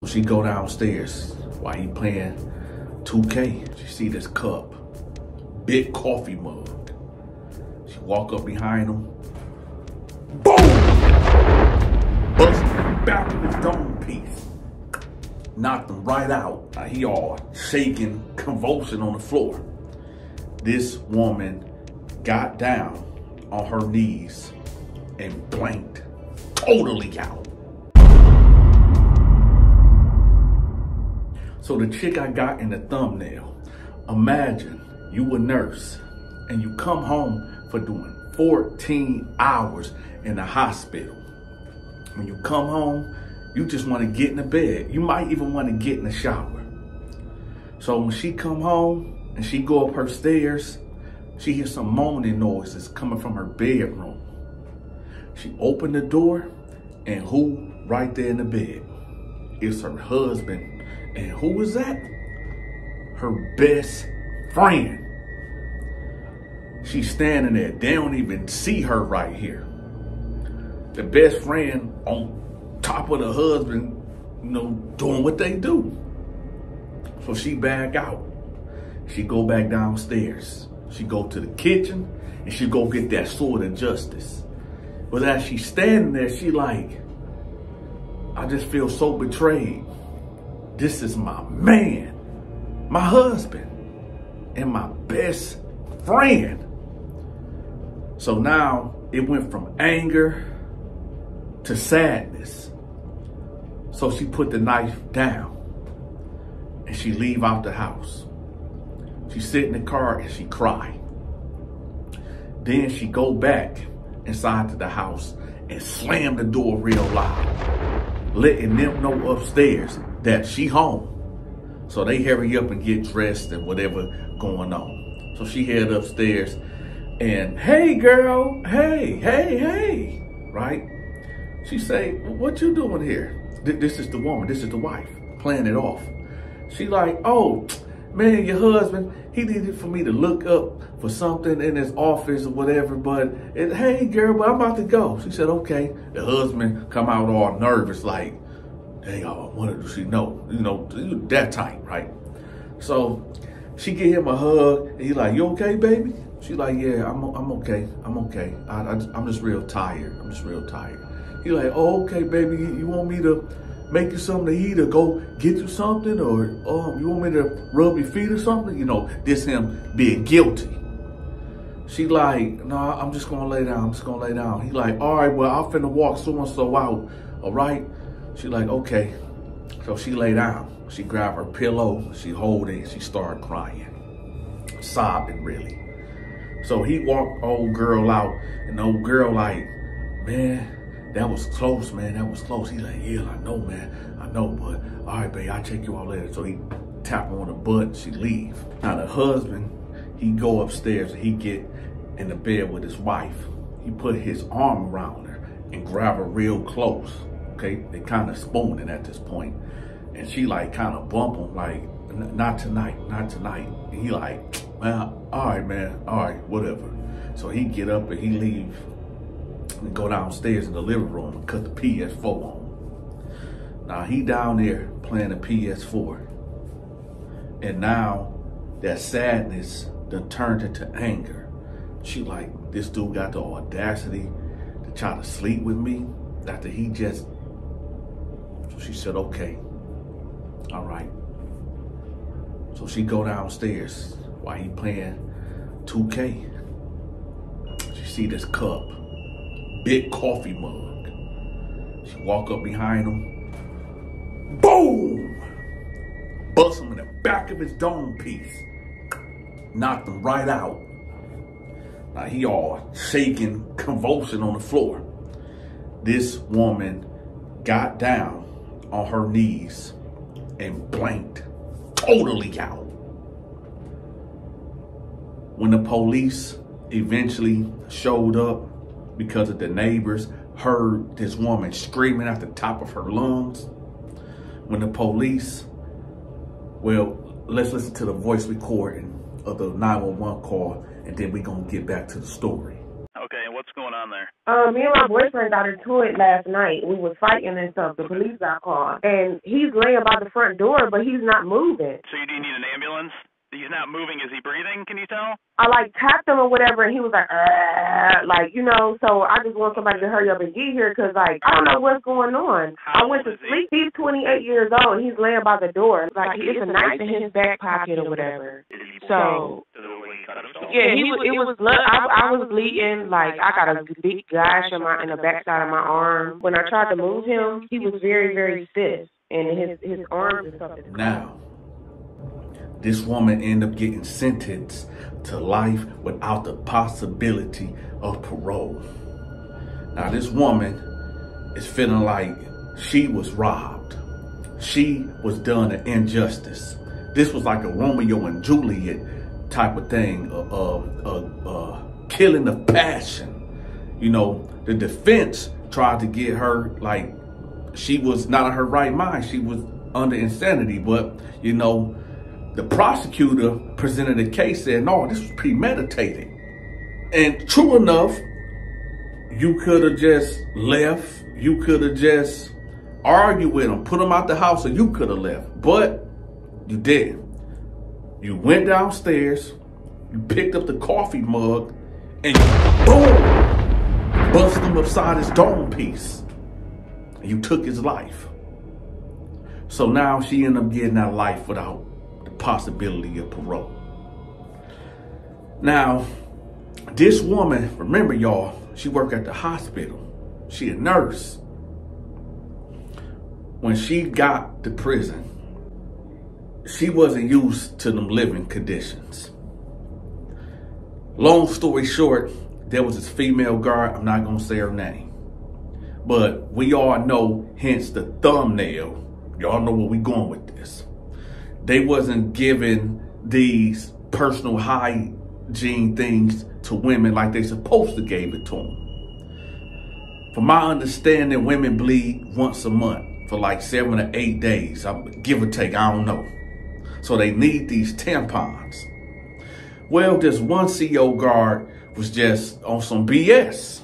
She go downstairs while he playing 2K. She see this cup, big coffee mug. She walk up behind him, boom! Bust the back of his dome piece. Knocked him right out. Now he all shaking, convulsing on the floor. This woman got down on her knees and blanked totally out. So the chick I got in the thumbnail, imagine you a nurse and you come home for doing 14 hours in the hospital. When you come home, you just want to get in the bed. You might even want to get in the shower. So when she come home and she go up her stairs, she hears some moaning noises coming from her bedroom. She opened the door and who right there in the bed? It's her husband. And who is that? Her best friend. She's standing there. They don't even see her right here. The best friend on top of the husband, you know, doing what they do. So she back out. She go back downstairs. She go to the kitchen and she go get that sword of justice. But as she's standing there, she like, I just feel so betrayed. This is my man, my husband, and my best friend. So now it went from anger to sadness. So she put the knife down and she leave out the house. She sit in the car and she cry. Then she go back inside to the house and slam the door real loud, letting them know upstairs that she home. So they hurry up and get dressed and whatever going on. So she head upstairs and, hey girl, hey, right? She say, what you doing here? This is the woman, this is the wife, playing it off. She like, oh, man, your husband, he needed for me to look up for something in his office or whatever, but, hey girl, but I'm about to go. She said, okay. The husband come out all nervous like, hey, what does she know? You know, that type, right? So she give him a hug and he like, you okay, baby? She like, yeah, I'm okay. I'm okay. I'm just real tired. He like, oh, okay, baby. You want me to make you something to eat or go get you something? Or you want me to rub your feet or something? You know, this him being guilty. She like, no, I'm just gonna lay down. He like, all right, well, I'm finna walk so-and-so out, all right? She like, okay. So she lay down. She grab her pillow, she hold it, she started crying, sobbing really. So he walked old girl out, and the old girl like, man, that was close, man, that was close. He like, yeah, I know, man, I know, but all right, babe, I'll check you out later. So he tap her on the butt, and she leave. Now the husband, he go upstairs and he get in the bed with his wife. He put his arm around her and grab her real close. Okay, they kind of spooning at this point. And she like kind of bump him like, not tonight. And he like, well, all right, man, all right, whatever. So he get up and he leave and go downstairs in the living room and cut the PS4 on. Now he down there playing the PS4. And now that sadness done turned into anger. She like, this dude got the audacity to try to sleep with me after he just, so she said, okay, all right. So she go downstairs while he playing 2K. She see this cup, big coffee mug. She walk up behind him, boom! Bust him in the back of his dome piece. Knocked him right out. Now he all shaking, convulsing on the floor. This woman got down on her knees and blanked totally out. When the police eventually showed up because of the neighbors heard this woman screaming at the top of her lungs, when the police, well, let's listen to the voice recording of the 911 call and then we're gonna get back to the story. Okay, and what's What's going on there? Me and my boyfriend got into it last night. We was fighting and stuff. The police got called. And he's laying by the front door, but he's not moving. So do you need an ambulance? He's not moving. Is he breathing? Can you tell? I, tapped him or whatever, and he was like, so I just want somebody to hurry up and get here because, I don't know what's going on. I went to sleep. He's 28 years old, and he's laying by the door. It's a knife in his back pocket or whatever. So, yeah, it was blood. I was bleeding. I got a big gash in the backside of my arm. When I tried to move him, he was very, very stiff, and his arms and stuff. Now, this woman ended up getting sentenced to life without the possibility of parole. Now, this woman is feeling like she was robbed. She was done an injustice. This was like a Romeo and Juliet type of thing, killing of passion. The defense tried to get her like she was not in her right mind. She was under insanity, but the prosecutor presented a case, said, no, this was premeditated. And true enough, you could have just left. You could have just argued with him, put him out the house, or you could have left. But you didn't. You went downstairs, you picked up the coffee mug, and you, boom, busted him upside his dome piece. And you took his life. So now she ended up getting out life without possibility of parole. Now, this woman, remember y'all, she worked at the hospital. She a nurse. When she got to prison, she wasn't used to them living conditions. Long story short, there was this female guard, I'm not gonna say her name, but we all know, hence the thumbnail, y'all know where we going with this. They wasn't giving these personal hygiene things to women like they supposed to give it to them. From my understanding, women bleed once a month for 7 to 8 days, give or take, I don't know. So they need these tampons. Well, this one CO guard was just on some BS,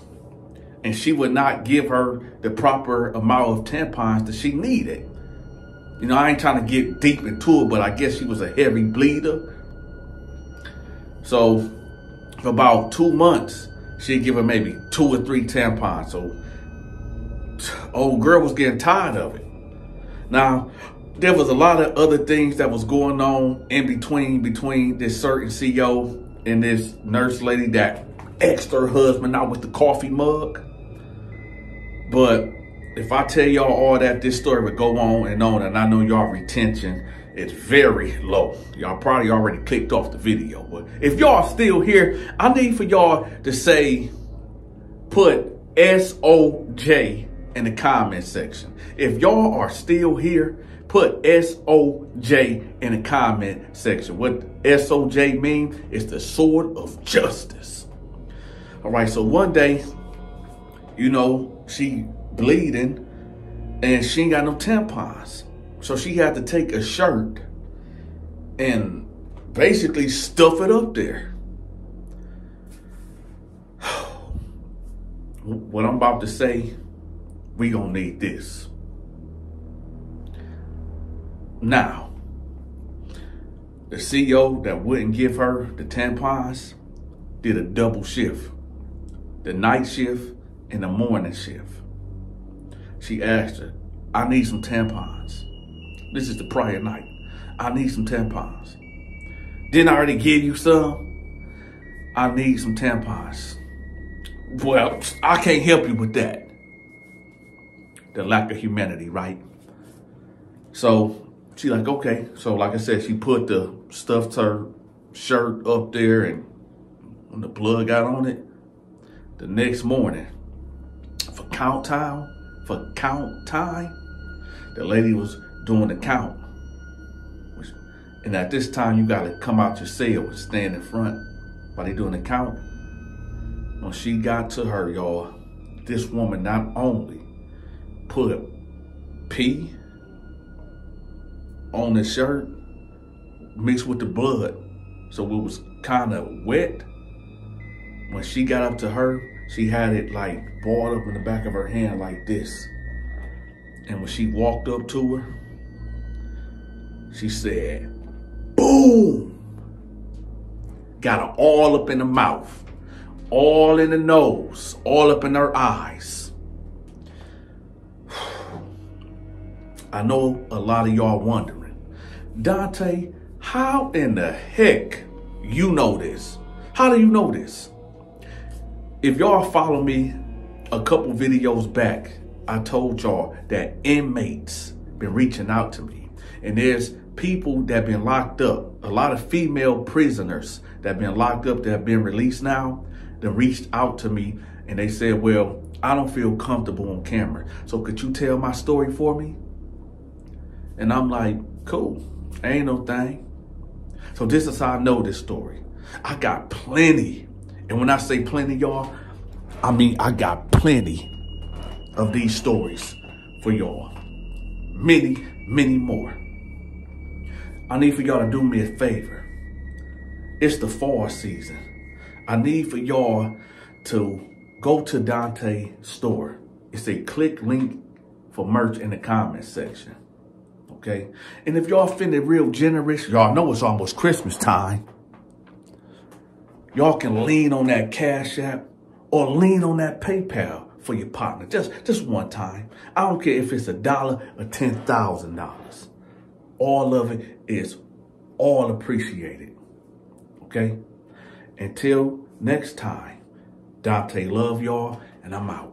and she would not give her the proper amount of tampons that she needed. I ain't trying to get deep into it, but I guess she was a heavy bleeder. So for about 2 months, she'd give her maybe 2 or 3 tampons. So old girl was getting tired of it. Now, there was a lot of other things that was going on in between this certain CO and this nurse lady that asked her husband out with the coffee mug. But if I tell y'all all that, this story would go on, and I know y'all retention is very low. Y'all probably already clicked off the video, but if y'all still here, I need for y'all to say, put SOJ in the comment section. If y'all are still here, put SOJ in the comment section. What SOJ means is the sword of justice. All right, so one day, she bleeding and she ain't got no tampons. So she had to take a shirt and basically stuff it up there. What I'm about to say, we gonna need this. Now, the CEO that wouldn't give her the tampons did a double shift. The night shift and the morning shift. She asked her, I need some tampons. This is the prior night. I need some tampons. Didn't I already give you some? I need some tampons. Well, I can't help you with that. The lack of humanity, right? So she like, okay. So like I said, she put the stuffed her shirt up there, and when the blood got on it, the next morning, for count time, the lady was doing the count. And at this time, you gotta come out your cell and stand in front while they doing the count. When she got to her, y'all, this woman not only put pee on the shirt mixed with the blood, so it was kind of wet. When she got up to her, she had it like balled up in the back of her hand like this. And when she walked up to her, she said, boom! Got her all up in the mouth, all in the nose, all up in her eyes. I know a lot of y'all wondering, Dante, how in the heck you know this? How do you know this? If y'all follow me a couple videos back, I told y'all that inmates been reaching out to me. And there's people that been locked up, a lot of female prisoners that been locked up that have been released now, that reached out to me and they said, well, I don't feel comfortable on camera. So could you tell my story for me? And I'm like, cool, ain't no thing. So this is how I know this story. I got plenty. And when I say plenty, y'all, I mean, I got plenty of these stories for y'all. Many, many more. I need for y'all to do me a favor. It's the fall season. I need for y'all to go to Donta's store. It's a click link for merch in the comment section. Okay? And if y'all feeling real generous, y'all know it's almost Christmas time. Y'all can lean on that Cashapp or lean on that PayPal for your partner. Just one time. I don't care if it's $1 or $10,000. All of it is all appreciated. Okay? Until next time, Dante love y'all, and I'm out.